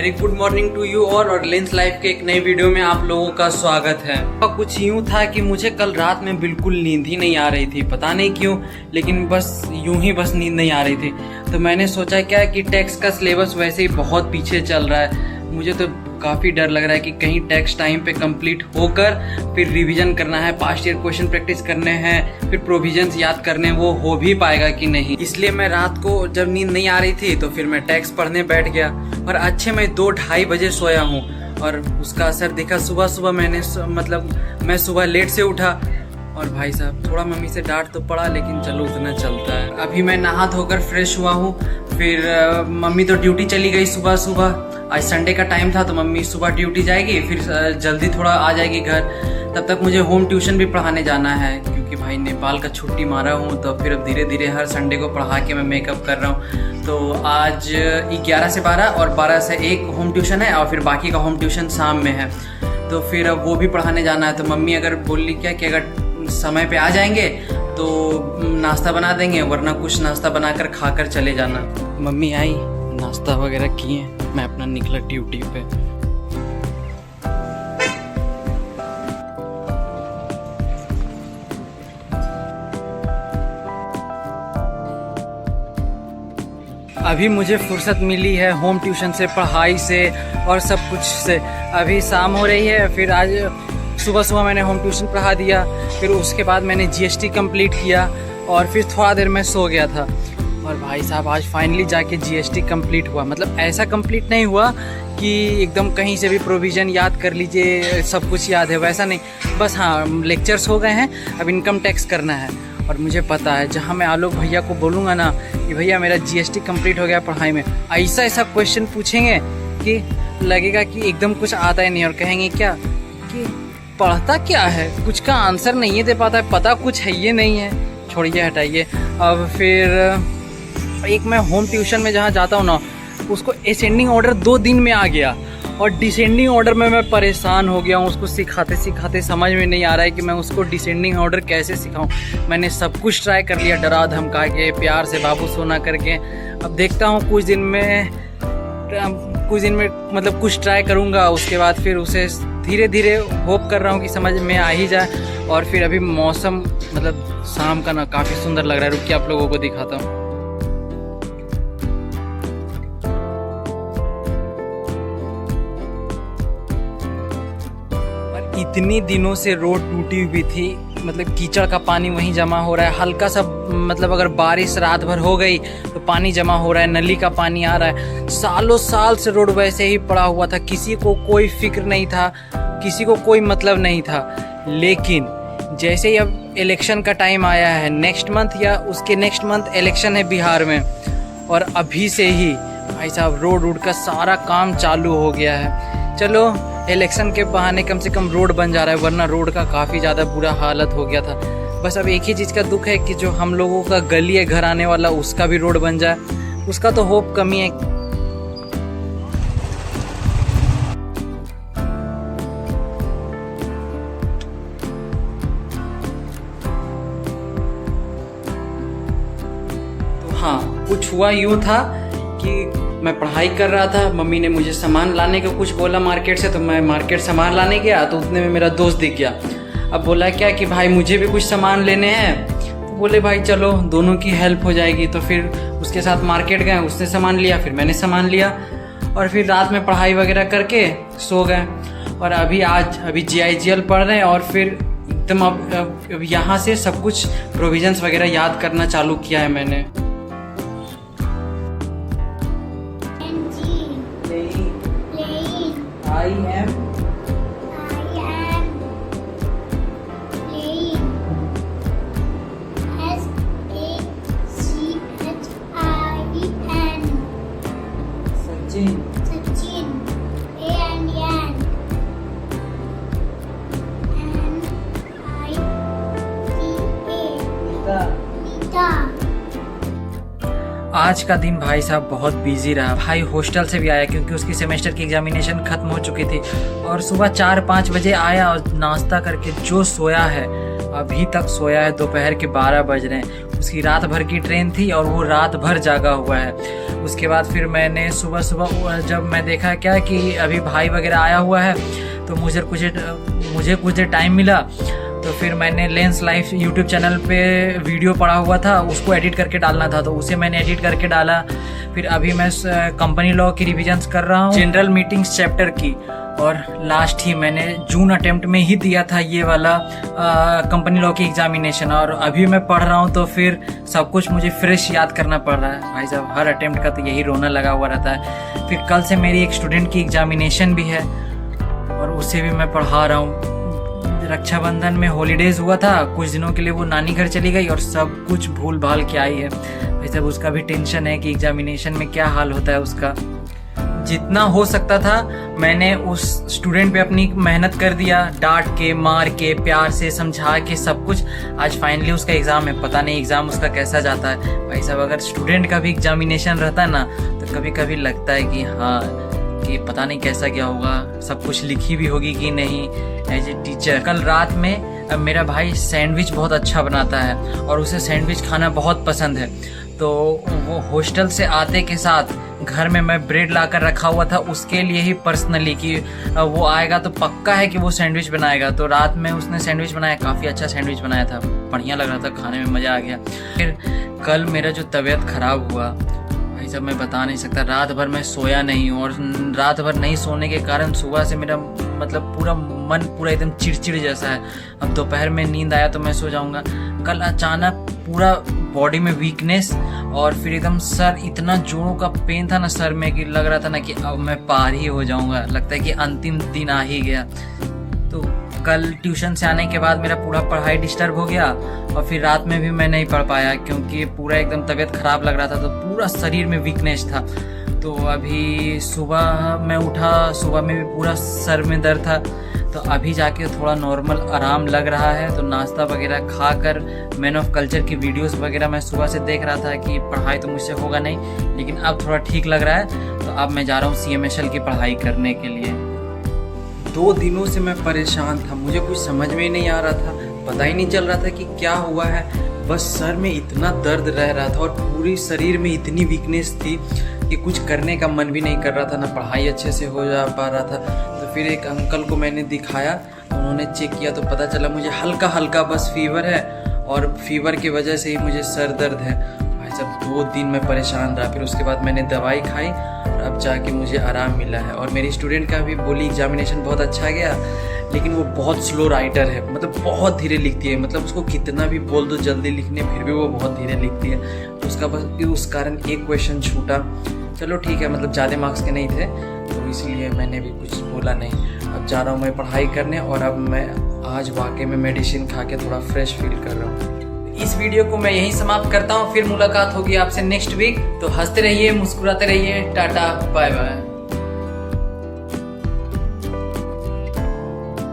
Very good morning to you और lens life के एक नए वीडियो में आप लोगों का स्वागत है। कुछ यूँ था कि मुझे कल रात में बिल्कुल नींद ही नहीं आ रही थी, पता नहीं क्यों, लेकिन बस यूं ही बस नींद नहीं आ रही थी। तो मैंने सोचा क्या कि टेक्स्ट का सिलेबस वैसे ही बहुत पीछे चल रहा है, मुझे तो काफ़ी डर लग रहा है कि कहीं टेक्स्ट टाइम पे कंप्लीट होकर फिर रिवीजन करना है, पास्ट ईयर क्वेश्चन प्रैक्टिस करने हैं, फिर प्रोविजंस याद करने, वो हो भी पाएगा कि नहीं। इसलिए मैं रात को जब नींद नहीं आ रही थी तो फिर मैं टेक्स्ट पढ़ने बैठ गया और अच्छे मैं 2-2:30 बजे सोया हूँ और उसका असर दिखा। सुबह मैं सुबह लेट से उठा और भाई साहब थोड़ा मम्मी से डांट तो पड़ा, लेकिन चलो उतना चलता है। अभी मैं नहा धोकर फ्रेश हुआ हूँ, फिर मम्मी तो ड्यूटी चली गई सुबह। आज संडे का टाइम था तो मम्मी सुबह ड्यूटी जाएगी, फिर जल्दी थोड़ा आ जाएगी घर। तब तक मुझे होम ट्यूशन भी पढ़ाने जाना है क्योंकि भाई नेपाल का छुट्टी मारा हूँ, तो फिर अब धीरे धीरे हर संडे को पढ़ा के मैं मेकअप कर रहा हूँ। तो आज 11 से 12 और 12 से 1 होम ट्यूशन है और फिर बाकी का होम ट्यूशन शाम में है, तो फिर अब वो भी पढ़ाने जाना है। तो मम्मी अगर बोली क्या कि अगर समय पे आ जाएंगे तो नाश्ता बना देंगे, वरना कुछ नाश्ता बनाकर खाकर चले जाना। मम्मी आई, नाश्ता वगैरह किए, मैं अपना निकला ड्यूटी पे। अभी मुझे फुर्सत मिली है होम ट्यूशन से, पढ़ाई से और सब कुछ से। अभी शाम हो रही है, फिर आज सुबह मैंने होम ट्यूशन पढ़ा दिया, फिर उसके बाद मैंने जीएसटी कंप्लीट किया और फिर थोड़ा देर में सो गया था। और भाई साहब आज फाइनली जाके जीएसटी कंप्लीट हुआ। मतलब ऐसा कंप्लीट नहीं हुआ कि एकदम कहीं से भी प्रोविज़न याद कर लीजिए, सब कुछ याद है, वैसा नहीं। बस हाँ, लेक्चर्स हो गए हैं, अब इनकम टैक्स करना है। और मुझे पता है जहाँ मैं आलोक भैया को बोलूँगा ना कि भैया मेरा जीएसटी कंप्लीट हो गया पढ़ाई में, ऐसा क्वेश्चन पूछेंगे कि लगेगा कि एकदम कुछ आता ही नहीं, और कहेंगे क्या कि पढ़ता क्या है, कुछ का आंसर नहीं है दे पाता है, पता कुछ है ये नहीं है, छोड़िए हटाइए। अब फिर एक मैं होम ट्यूशन में जहाँ जाता हूँ ना, उसको असेंडिंग ऑर्डर 2 दिन में आ गया और डिसेंडिंग ऑर्डर में मैं परेशान हो गया हूँ। उसको सिखाते समझ में नहीं आ रहा है कि मैं उसको डिसेंडिंग ऑर्डर कैसे सिखाऊं। मैंने सब कुछ ट्राई कर लिया, डरा धमका के, प्यार से बाबू सोना करके। अब देखता हूँ कुछ दिन में मतलब कुछ ट्राई करूँगा, उसके बाद फिर उसे धीरे धीरे होप कर रहा हूँ कि समझ में आ ही जाए। और फिर अभी मौसम मतलब शाम का ना काफ़ी सुंदर लग रहा है, रुकिए आप लोगों को दिखाता हूँ। इतनी दिनों से रोड टूटी हुई थी, मतलब कीचड़ का पानी वहीं जमा हो रहा है, हल्का सा मतलब अगर बारिश रात भर हो गई तो पानी जमा हो रहा है, नली का पानी आ रहा है। सालों साल से रोड वैसे ही पड़ा हुआ था, किसी को कोई फिक्र नहीं था, किसी को कोई मतलब नहीं था। लेकिन जैसे ही अब इलेक्शन का टाइम आया है, नेक्स्ट मंथ या उसके नेक्स्ट मंथ इलेक्शन है बिहार में, और अभी से ही भाई साहब रोड का सारा काम चालू हो गया है। चलो इलेक्शन के बहाने कम से कम रोड बन जा रहा है, वरना रोड का काफ़ी ज़्यादा बुरा हालत हो गया था। बस अब एक ही चीज़ का दुख है कि जो हम लोगों का गली है घर आने वाला, उसका भी रोड बन जाए, उसका तो होप कम ही है। तो हाँ, कुछ हुआ यूँ था कि मैं पढ़ाई कर रहा था, मम्मी ने मुझे सामान लाने को कुछ बोला मार्केट से, तो मैं मार्केट सामान लाने गया तो उतने में मेरा दोस्त दिख गया। अब बोला क्या कि भाई मुझे भी कुछ सामान लेने हैं, तो बोले भाई चलो दोनों की हेल्प हो जाएगी। तो फिर उसके साथ मार्केट गए, उसने सामान लिया, फिर मैंने सामान लिया और फिर रात में पढ़ाई वगैरह करके सो गए। और अभी GIGL पढ़ रहे हैं और फिर एकदम अब यहाँ से सब कुछ प्रोविजंस वगैरह याद करना चालू किया है मैंने। I am playing. SACHIN. Sachin. Sachin. ANN. NITA. Nita. आज का दिन भाई साहब बहुत बिजी रहा। भाई हॉस्टल से भी आया क्योंकि उसकी सेमेस्टर की एग्जामिनेशन खत्म हो चुकी थी, और सुबह 4-5 बजे आया और नाश्ता करके जो सोया है अभी तक सोया है। दोपहर के 12 बज रहे हैं। उसकी रात भर की ट्रेन थी और वो रात भर जागा हुआ है। उसके बाद फिर मैंने सुबह सुबह जब मैं देखा क्या कि अभी भाई वगैरह आया हुआ है, तो मुझे कुछ टाइम मिला, तो फिर मैंने लेंस लाइफ यूट्यूब चैनल पे वीडियो पड़ा हुआ था, उसको एडिट करके डालना था, तो उसे मैंने एडिट करके डाला। फिर अभी मैं कंपनी लॉ की रिविजन्स कर रहा हूँ, जनरल मीटिंग्स चैप्टर की, और लास्ट ही मैंने जून अटेम्प्ट में ही दिया था ये वाला कंपनी लॉ की एग्जामिनेशन, और अभी मैं पढ़ रहा हूँ तो फिर सब कुछ मुझे फ्रेश याद करना पड़ रहा है। भाई साहब, हर अटेम्प्ट का तो यही रोना लगा हुआ रहता है। फिर कल से मेरी एक स्टूडेंट की एग्जामिनेशन भी है और उसे भी मैं पढ़ा रहा हूँ। रक्षाबंधन में हॉलीडेज हुआ था, कुछ दिनों के लिए वो नानी घर चली गई और सब कुछ भूल भाल के आई है। वैसे उसका भी टेंशन है कि एग्जामिनेशन में क्या हाल होता है उसका। जितना हो सकता था मैंने उस स्टूडेंट पे अपनी मेहनत कर दिया, डांट के, मार के, प्यार से समझा के सब कुछ। आज फाइनली उसका एग्ज़ाम है, पता नहीं एग्ज़ाम उसका कैसा जाता है। भाई साहब, अगर स्टूडेंट का भी एग्जामिनेशन रहता है ना, तो कभी कभी लगता है कि हाँ, कि पता नहीं कैसा क्या होगा, सब कुछ लिखी भी होगी कि नहीं एज ए टीचर। कल रात में मेरा भाई सैंडविच बहुत अच्छा बनाता है और उसे सैंडविच खाना बहुत पसंद है, तो वो हॉस्टल से आते के साथ घर में मैं ब्रेड लाकर रखा हुआ था उसके लिए ही पर्सनली, कि वो आएगा तो पक्का है कि वो सैंडविच बनाएगा। तो रात में उसने सैंडविच बनाया, काफ़ी अच्छा सैंडविच बनाया था, बढ़िया लग रहा था, खाने में मज़ा आ गया। फिर कल मेरा जो तबीयत ख़राब हुआ, भाई साहब मैं बता नहीं सकता। रात भर मैं सोया नहीं हूँ और रात भर नहीं सोने के कारण सुबह से मेरा मतलब पूरा मन पूरा एकदम चिड़चिड़ जैसा है। अब दोपहर में नींद आया तो मैं सो जाऊँगा। कल अचानक पूरा बॉडी में वीकनेस और फिर एकदम सर, इतना जोरों का पेन था ना सर में कि लग रहा था ना कि अब मैं पार ही हो जाऊँगा। लगता है कि अंतिम दिन आ ही गया। तो कल ट्यूशन से आने के बाद मेरा पूरा पढ़ाई डिस्टर्ब हो गया और फिर रात में भी मैं नहीं पढ़ पाया क्योंकि पूरा एकदम तबीयत ख़राब लग रहा था, तो पूरा शरीर में वीकनेस था। तो अभी सुबह मैं उठा, सुबह में भी पूरा सर में दर्द था, तो अभी जाके थोड़ा नॉर्मल आराम लग रहा है। तो नाश्ता वगैरह खाकर मैन ऑफ कल्चर की वीडियोस वगैरह मैं सुबह से देख रहा था कि पढ़ाई तो मुझसे होगा नहीं, लेकिन अब थोड़ा ठीक लग रहा है। तो अब मैं जा रहा हूँ CMSL की पढ़ाई करने के लिए। 2 दिनों से मैं परेशान था, मुझे कुछ समझ में ही नहीं आ रहा था, पता ही नहीं चल रहा था कि क्या हुआ है। बस सर में इतना दर्द रह रहा था और पूरी शरीर में इतनी वीकनेस थी कि कुछ करने का मन भी नहीं कर रहा था, ना पढ़ाई अच्छे से हो जा पा रहा था। तो फिर एक अंकल को मैंने दिखाया, उन्होंने चेक किया तो पता चला मुझे हल्का हल्का बस फीवर है और फीवर की वजह से ही मुझे सर दर्द है। भाई साहब 2 दिन मैं परेशान रहा, फिर उसके बाद मैंने दवाई खाई और अब जाके मुझे आराम मिला है। और मेरी स्टूडेंट का भी बोली एग्जामिनेशन बहुत अच्छा गया, लेकिन वो बहुत स्लो राइटर है, मतलब बहुत धीरे लिखती है, मतलब उसको कितना भी बोल दो जल्दी लिखने फिर भी वो बहुत धीरे लिखती है। तो उसका बस उस कारण एक क्वेश्चन छूटा। चलो ठीक है, मतलब ज़्यादा मार्क्स के नहीं थे तो इसलिए मैंने भी कुछ बोला नहीं। अब जा रहा हूँ मैं पढ़ाई करने और अब मैं आज वाकई में मेडिसिन खा के थोड़ा फ्रेश फील कर रहा हूँ। इस वीडियो को मैं यहीं समाप्त करता हूँ, फिर मुलाकात होगी आपसे नेक्स्ट वीक। तो हंसते रहिए, मुस्कुराते रहिए, टाटा बाय बाय।